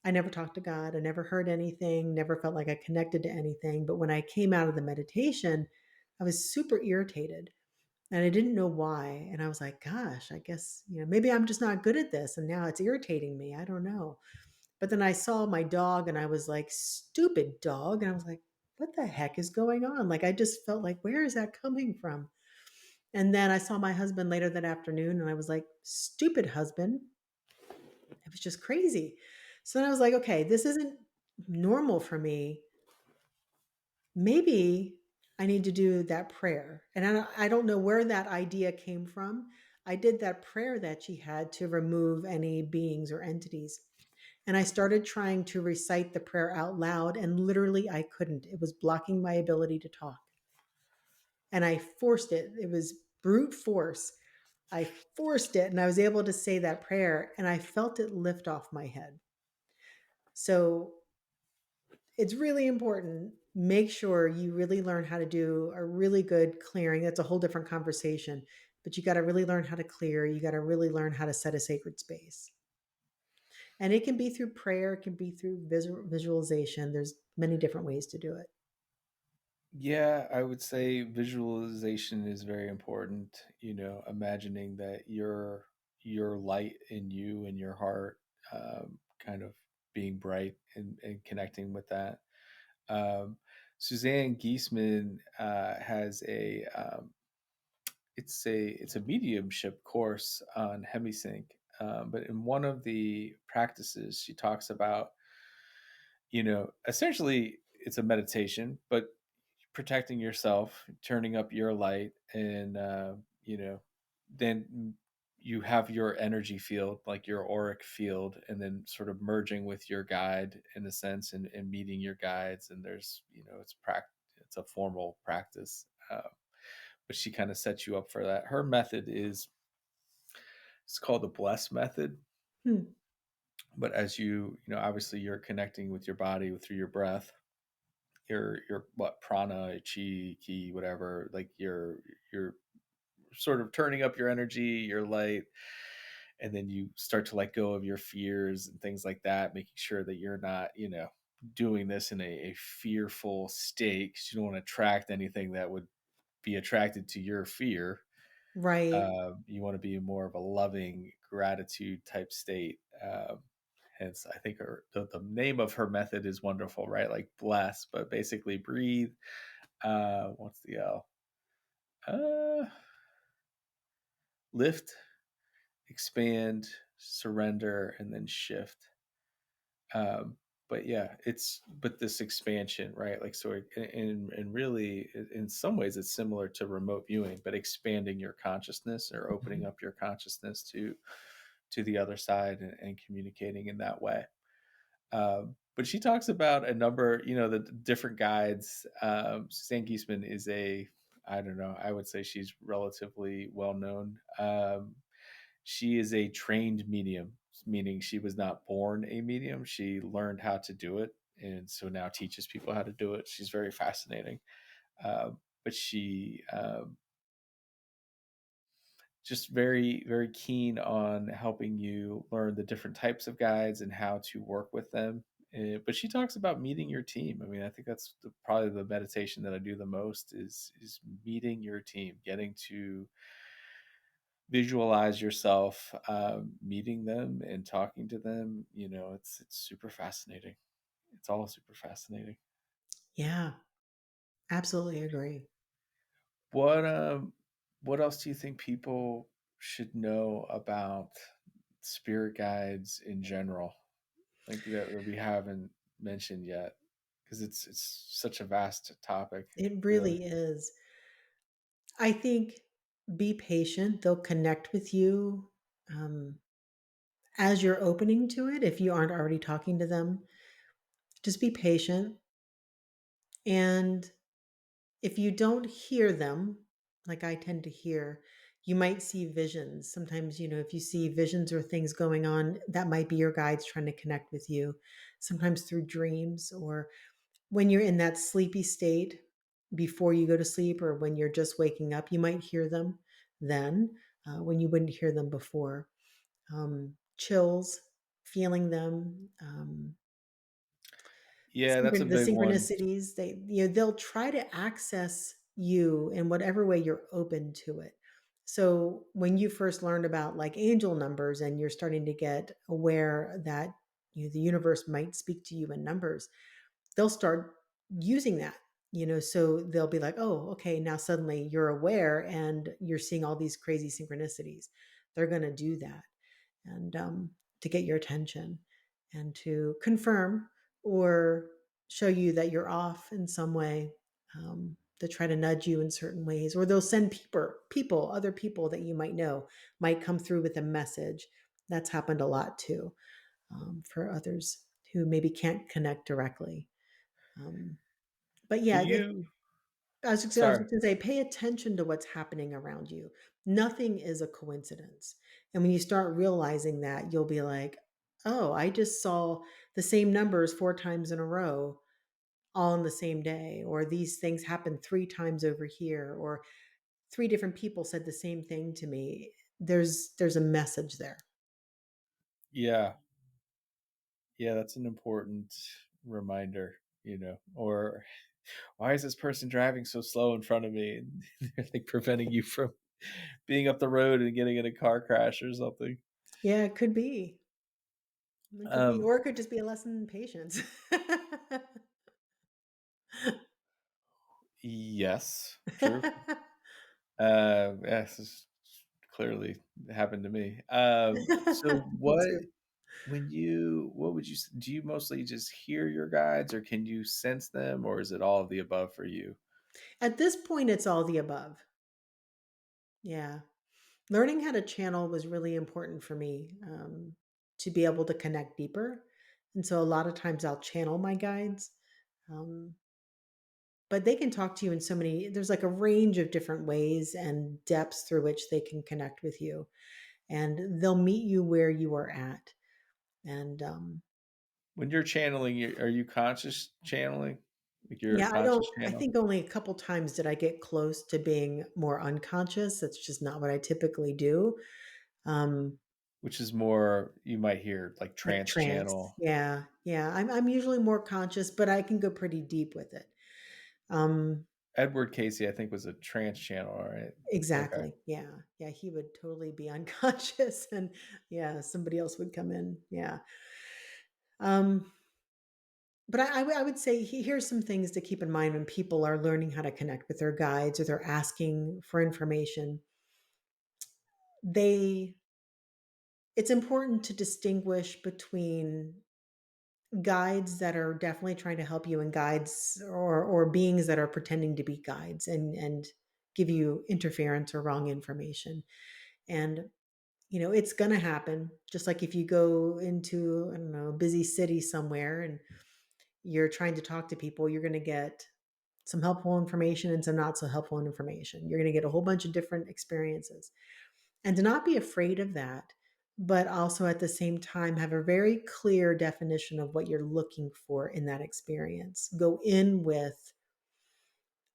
I never talked to God. I never heard anything, never felt like I connected to anything. But when I came out of the meditation, I was super irritated and I didn't know why. And I was like, gosh, I guess, maybe I'm just not good at this. And now it's irritating me. I don't know. But then I saw my dog and I was like, stupid dog. And I was like, what the heck is going on? Like, I just felt like, where is that coming from? And then I saw my husband later that afternoon and I was like, stupid husband. It was just crazy. So then I was like, okay, this isn't normal for me. Maybe I need to do that prayer. And I don't know where that idea came from. I did that prayer that she had to remove any beings or entities. And I started trying to recite the prayer out loud, and literally I couldn't. It was blocking my ability to talk. And I forced it. It was brute force. I forced it, and I was able to say that prayer, and I felt it lift off my head. So it's really important. Make sure you really learn how to do a really good clearing. That's a whole different conversation, but you got to really learn how to clear. You got to really learn how to set a sacred space. And it can be through prayer, it can be through visualization. There's many different ways to do it. Yeah, I would say visualization is very important, imagining that your light in you and your heart, kind of being bright and connecting with that. Um, Suzanne Giesman has it's a mediumship course on hemisync. But in one of the practices, she talks about, essentially it's a meditation, but protecting yourself, turning up your light, and then you have your energy field, like your auric field, and then sort of merging with your guide in a sense, and meeting your guides. And there's, it's a formal practice, but she kind of sets you up for that. Her method is it's called the bless method. Hmm. But as obviously you're connecting with your body through your breath, your what prana, chi, ki, whatever, like you're sort of turning up your energy, your light, and then you start to let go of your fears and things like that, making sure that you're not, doing this in a fearful state, because you don't want to attract anything that would be attracted to your fear. Right. You want to be more of a loving gratitude type state. Hence, I think the name of her method is wonderful, right? Like bless, but basically breathe. What's the L? Uh, Lift, expand, surrender, and then shift. Um, but yeah, but this expansion, right? Like, so, and really, in some ways, it's similar to remote viewing, but expanding your consciousness or opening Mhm. up your consciousness to the other side, and communicating in that way. But she talks about a number, the different guides. Suzanne Giesman is I don't know, I would say she's relatively well known. She is a trained medium, meaning she was not born a medium. She learned how to do it, and so now teaches people how to do it. She's very fascinating. But she just very, very keen on helping you learn the different types of guides and how to work with them. But she talks about meeting your team. I mean, I think that's probably the meditation that I do the most is meeting your team, getting to visualize yourself, meeting them and talking to them. It's super fascinating. It's all super fascinating. Yeah, absolutely agree. What what else do you think people should know about spirit guides in general? Like that we haven't mentioned yet, because it's such a vast topic, It really. really is. I think be patient. They'll connect with you um, as you're opening to it. If you aren't already talking to them, just be patient. And if you don't hear them, like I tend to hear, you might see visions. Sometimes, if you see visions or things going on, that might be your guides trying to connect with you, sometimes through dreams or when you're in that sleepy state before you go to sleep or when you're just waking up, you might hear them then when you wouldn't hear them before. Chills, feeling them. Yeah, that's a The big one. synchronicities, they'll try to access you in whatever way you're open to it. So when you first learned about like angel numbers and you're starting to get aware that the universe might speak to you in numbers, they'll start using that. So they'll be like, oh, okay, now suddenly you're aware and you're seeing all these crazy synchronicities. They're going to do that and to get your attention and to confirm or show you that you're off in some way. To try to nudge you in certain ways, or they'll send other people that you might know, might come through with a message. That's happened a lot too, for others who maybe can't connect directly. Um, but Do yeah, you I was Sorry. just gonna say, pay attention to what's happening around you. Nothing is a coincidence. And when you start realizing that, you'll be like, oh, I just saw the same numbers 4 times in a row, all in the same day, or these things happened 3 times over here, or 3 different people said the same thing to me. There's a message there. Yeah. Yeah, that's an important reminder, or why is this person driving so slow in front of me? And they're like preventing you from being up the road and getting in a car crash or something. Yeah, it could be. It could be, Um, or it could just be a lesson in patience. yes, true. Yes, this clearly happened to me. So Me what too. what would you do you mostly just hear your guides or can you sense them or is it all of the above for you? At this point, it's all the above. Yeah. Learning how to channel was really important for me, to be able to connect deeper. And so a lot of times I'll channel my guides. Um, but they can talk to you in so many, there's like a range of different ways and depths through which they can connect with you. And they'll meet you where you are at. And When you're channeling, are you conscious channeling? Like you're a yeah, conscious I channel, think only a couple times did I get close to being more unconscious. That's just not what I typically do. Um, which is more you might hear like like trance trance. channel. Yeah. Yeah. I'm usually more conscious, but I can go pretty deep with it. Um, Edward Casey, I think, was a trance channel, right? Okay. exactly. Yeah. Yeah. He would totally be unconscious and yeah, somebody else would come in. Yeah. Um, but I would say here's some things to keep in mind when people are learning how to connect with their guides or they're asking for information. They It's important to distinguish between guides that are definitely trying to help you and guides or beings that are pretending to be guides and give you interference or wrong information. And it's going to happen. Just like if you go into, I don't know, a busy city somewhere and you're trying to talk to people, you're going to get some helpful information and some not so helpful information. You're going to get a whole bunch of different experiences. And to not be afraid of that, but also at the same time have a very clear definition of what you're looking for in that experience. Go in with,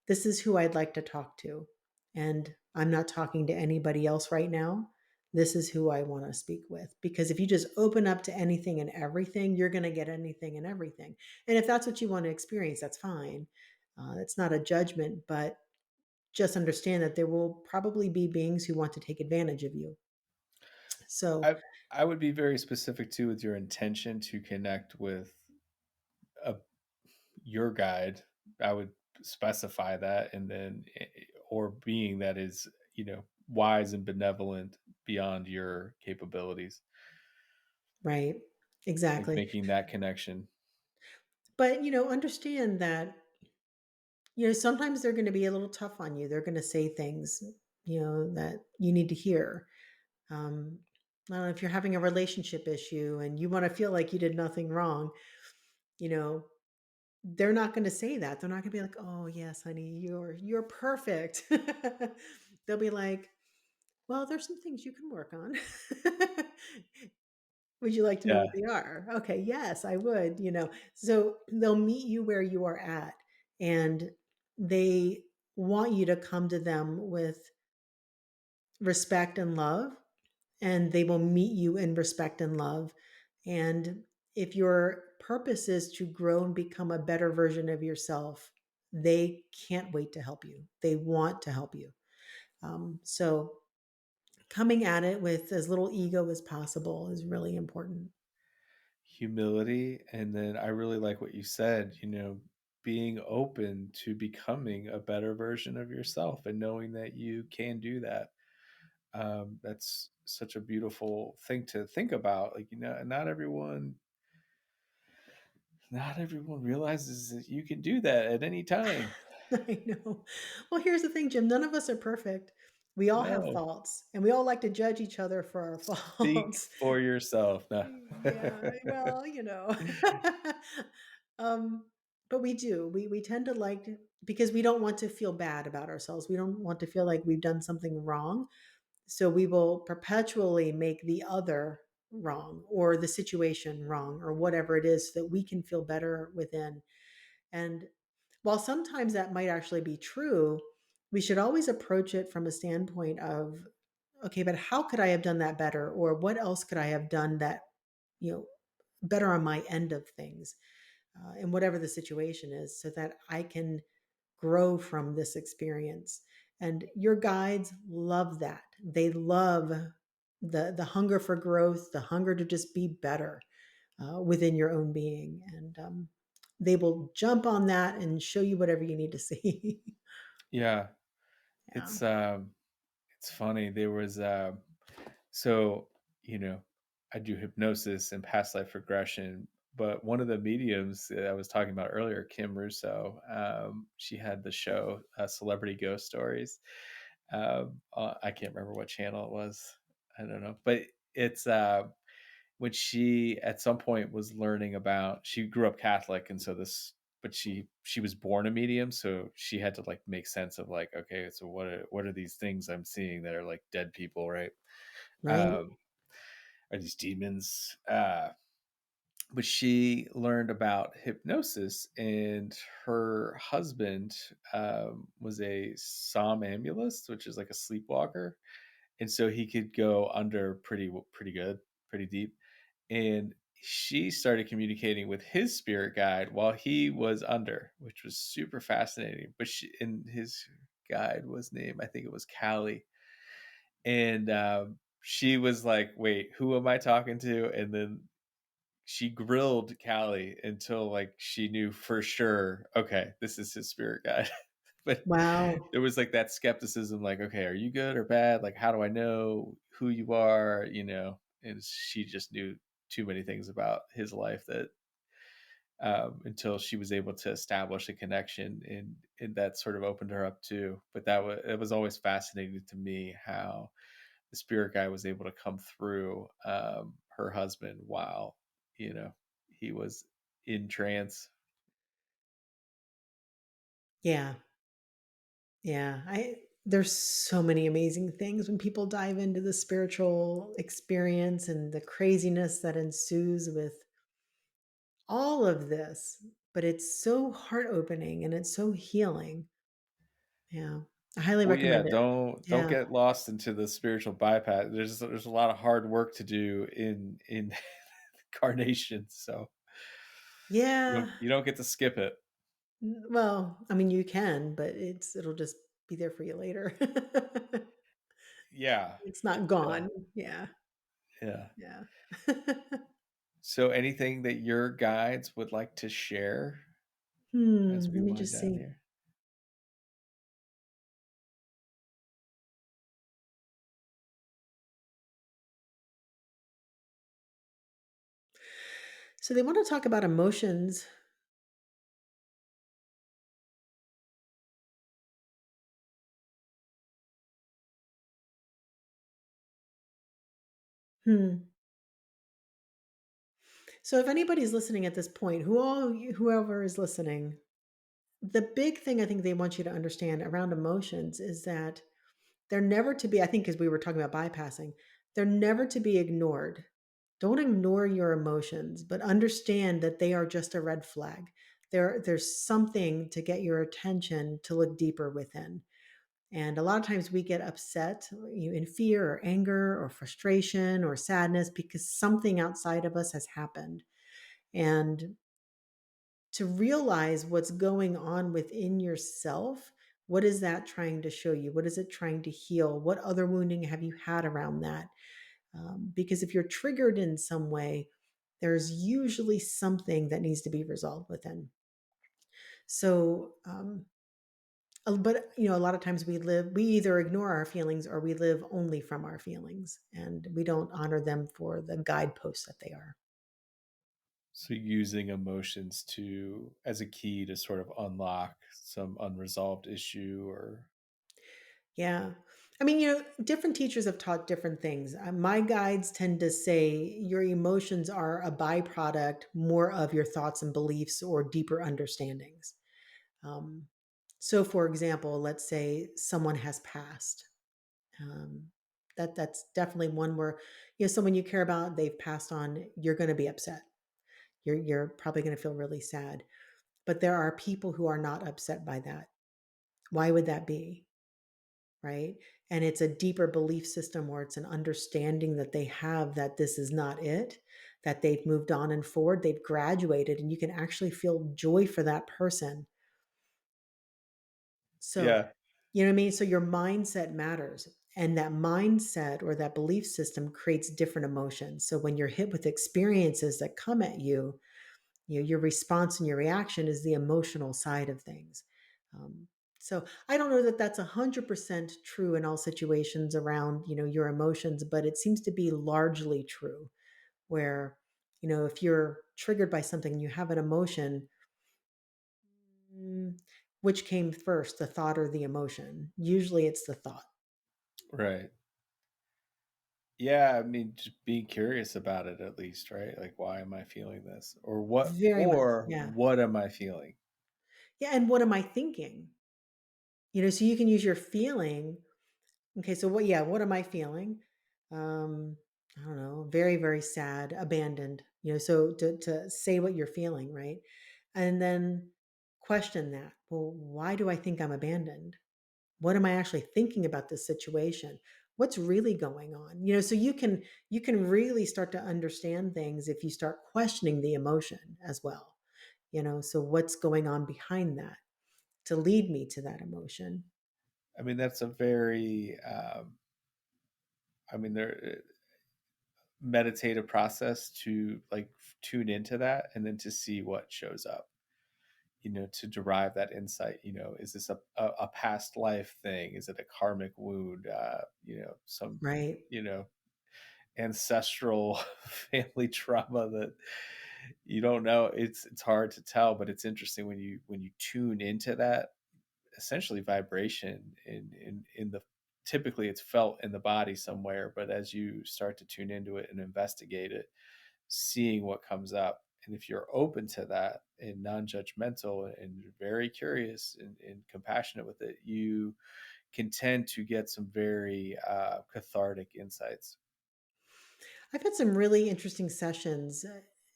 this is who I'd like to talk to. And I'm not talking to anybody else right now. This is who I want to speak with. Because if you just open up to anything and everything, you're going to get anything and everything. And if that's what you want to experience, that's fine. It's not a judgment, but just understand that there will probably be beings who want to take advantage of you. So, I I would be very specific too with your intention to connect with a your guide. I would specify that and then or being that is, wise and benevolent beyond your capabilities, right, like exactly. making that connection. But, understand that, sometimes they're going to be a little tough on you. They're going to say things, that you need to hear. Um, I don't know if you're having a relationship issue and you want to feel like you did nothing wrong, you know, they're not going to say that. They're not going to be like, "Oh, yes, honey, you're perfect." They'll be like, "Well, there's some things you can work on." Would you like to know Yeah. what they are? Okay, yes, I would. So they'll meet you where you are at, and they want you to come to them with respect and love, and they will meet you in respect and love. And if your purpose is to grow and become a better version of yourself, they can't wait to help you. They want to help you. So coming at it with as little ego as possible is really important. Humility, and then I really like what you said, being open to becoming a better version of yourself and knowing that you can do that. That's such a beautiful thing to think about. Like, not everyone realizes that you can do that at any time. I know. Well, here's the thing, Jim. None of us are perfect. We all have No, faults, and we all like to judge each other for our speak faults. for yourself. No. Yeah, well. Um, but we do. We tend to because we don't want to feel bad about ourselves. We don't want to feel like we've done something wrong. So we will perpetually make the other wrong or the situation wrong or whatever it is so that we can feel better within. And while sometimes that might actually be true, we should always approach it from a standpoint of, okay, but how could I have done that better? Or what else could I have done that, you know, better on my end of things, in whatever the situation is, so that I can grow from this experience. And your guides love that. They love the hunger for growth, the hunger to just be better within your own being, and they will jump on that and show you whatever you need to see. Yeah. Yeah. It's, it's funny. There was, so, you know, I do hypnosis and past life regression, but one of the mediums that I was talking about earlier, Kim Russo, she had the show, Celebrity Ghost Stories. I can't remember what channel it was. I don't know, but it's, when she at some point was learning about, she grew up Catholic, and so this, but she was born a medium, so she had to like make sense of like, okay, so what are these things I'm seeing that are like dead people, right? Right. Um, are these demons? But she learned about hypnosis, and her husband was a somnambulist, which is like a sleepwalker, and so he could go under pretty good, pretty deep. And she started communicating with his spirit guide while he was under, which was super fascinating. But and his guide was named, I think it was Callie, and she was like, "Wait, who am I talking to?" And then she grilled Callie until like she knew for sure, okay, this is his spirit guide. But Wow. there was like that skepticism, like, okay, are you good or bad? Like, how do I know who you are? And she just knew too many things about his life that, until she was able to establish a connection, and that sort of opened her up too. But it was always fascinating to me how the spirit guy was able to come through, her husband while, you know, he was in trance. Yeah. Yeah. There's so many amazing things when people dive into the spiritual experience and the craziness that ensues with all of this, but it's so heart opening and it's so healing. Yeah. I highly Well, yeah, recommend it. don't Yeah. get lost into the spiritual bypass. There's a lot of hard work to do in carnation, so Yeah. you don't get to skip it. Well, I mean, you can, but it'll just be there for you later. Yeah, It's not yeah, gone. Yeah. yeah. Yeah. So anything that your guides would like to share as we Let me wind just down see. here? So they want to talk about emotions. Hmm. So if anybody's listening at this point, whoever is listening, the big thing I think they want you to understand around emotions is that they're never to be, I think, because we were talking about bypassing, they're never to be ignored. Don't ignore your emotions, but understand that they are just a red flag. There's something to get your attention to look deeper within. And a lot of times we get upset, in fear or anger or frustration or sadness because something outside of us has happened. And to realize what's going on within yourself, what is that trying to show you? What is it trying to heal? What other wounding have you had around that? Because if you're triggered in some way, there's usually something that needs to be resolved within. So, but a lot of times we either ignore our feelings or we live only from our feelings, and we don't honor them for the guideposts that they are. So using emotions to as a key to sort of unlock some unresolved issue or Yeah. I mean, different teachers have taught different things. My guides tend to say your emotions are a byproduct more of your thoughts and beliefs or deeper understandings. Um, so, for example, let's say someone has passed. Um, that's definitely one where someone you care about, they've passed on. You're going to be upset. You're probably going to feel really sad. But there are people who are not upset by that. Why would that be? Right? And it's a deeper belief system, or it's an understanding that they have that this is not it. that they've moved on and forward, they've graduated, and you can actually feel joy for that person. So, Yeah. you know what I mean? So your mindset matters. And that mindset or that belief system creates different emotions. So when you're hit with experiences that come at you, your response and your reaction is the emotional side of things. Um, so I don't know that that's 100% true in all situations around, your emotions, but it seems to be largely true where, if you're triggered by something and you have an emotion, mm, which came first, the thought or the emotion? Usually it's the thought. Right. Yeah, I mean, just being curious about it at least, right? Like, why am I feeling this? Very much. Yeah. What am I feeling? Yeah. And what am I thinking? So you can use your feeling. Okay, so what am I feeling? Um, I don't know, very, very sad, abandoned, so to say what you're feeling, right? And then question that. Well, why do I think I'm abandoned? What am I actually thinking about this situation? What's really going on? So you can really start to understand things if you start questioning the emotion as well. So what's going on behind that to lead me to that emotion? I mean, that's a very, I mean, meditative process to like tune into that and then to see what shows up, to derive that insight. Is this a past life thing? Is it a karmic wound? Some, Right. you know, ancestral family trauma that you don't know. It's hard to tell, but it's interesting when you tune into that essentially vibration in the typically it's felt in the body somewhere, but as you start to tune into it and investigate it, seeing what comes up, and if you're open to that and non-judgmental and very curious and compassionate with it, you can tend to get some very cathartic insights. I've had some really interesting sessions,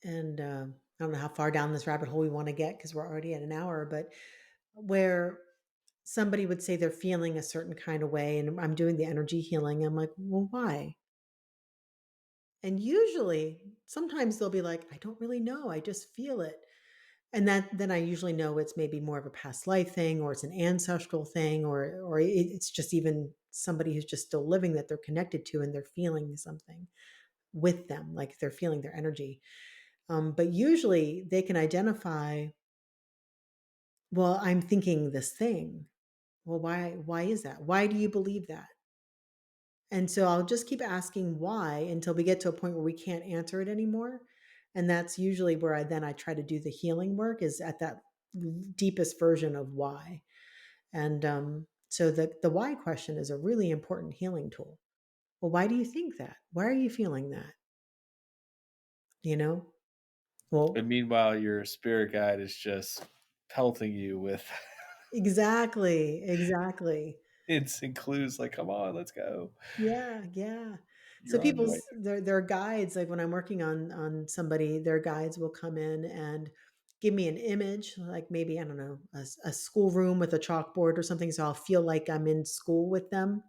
and I don't know how far down this rabbit hole we want to get because we're already at an hour, but where somebody would say they're feeling a certain kind of way, and I'm doing the energy healing. I'm like, well, why? And usually, sometimes they'll be like, I don't really know. I just feel it. And then I usually know it's maybe more of a past life thing, or it's an ancestral thing, or it's just even somebody who's just still living that they're connected to and they're feeling something with them, like they're feeling their energy. But usually they can identify, well, I'm thinking this thing. Well, why is that? Why do you believe that? And so I'll just keep asking why until we get to a point where we can't answer it anymore. And that's usually where I try to do the healing work is at that deepest version of why. And so the why question is a really important healing tool. Well, why do you think that? Why are you feeling that? You know? And Well, meanwhile, your spirit guide is just pelting you with exactly, exactly. hints and clues like, come on, let's go. Yeah, yeah. So You're on your way. people's their guides, like when I'm working on somebody, their guides will come in and give me an image, like maybe, I don't know, a schoolroom with a chalkboard or something. So I'll feel like I'm in school with them.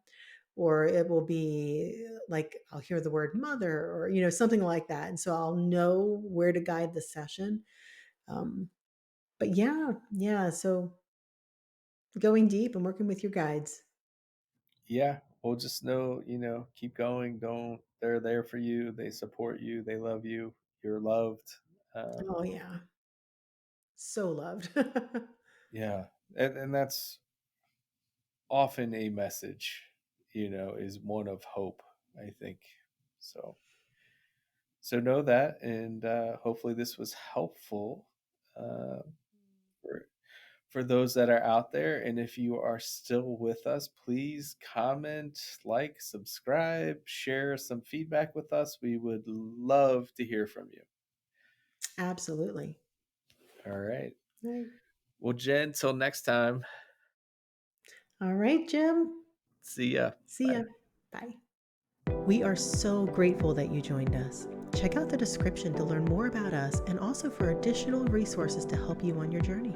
Or it will be like I'll hear the word mother or, something like that. And so I'll know where to guide the session. Um, but yeah, yeah. So going deep and working with your guides. Yeah. Well, just know, keep going. Don't, they're there for you. They support you. They love you. You're loved. Um, Oh yeah. So loved. yeah. And that's often a message, is one of hope, I think. So, so know that. And hopefully this was helpful uh, for those that are out there. And if you are still with us, please comment, like, subscribe, share some feedback with us. We would love to hear from you. Absolutely. All right. Right. Well, Jen, till next time, All right, Jim. see ya. See ya. Bye. Bye. We are so grateful that you joined us. Check out the description to learn more about us and also for additional resources to help you on your journey.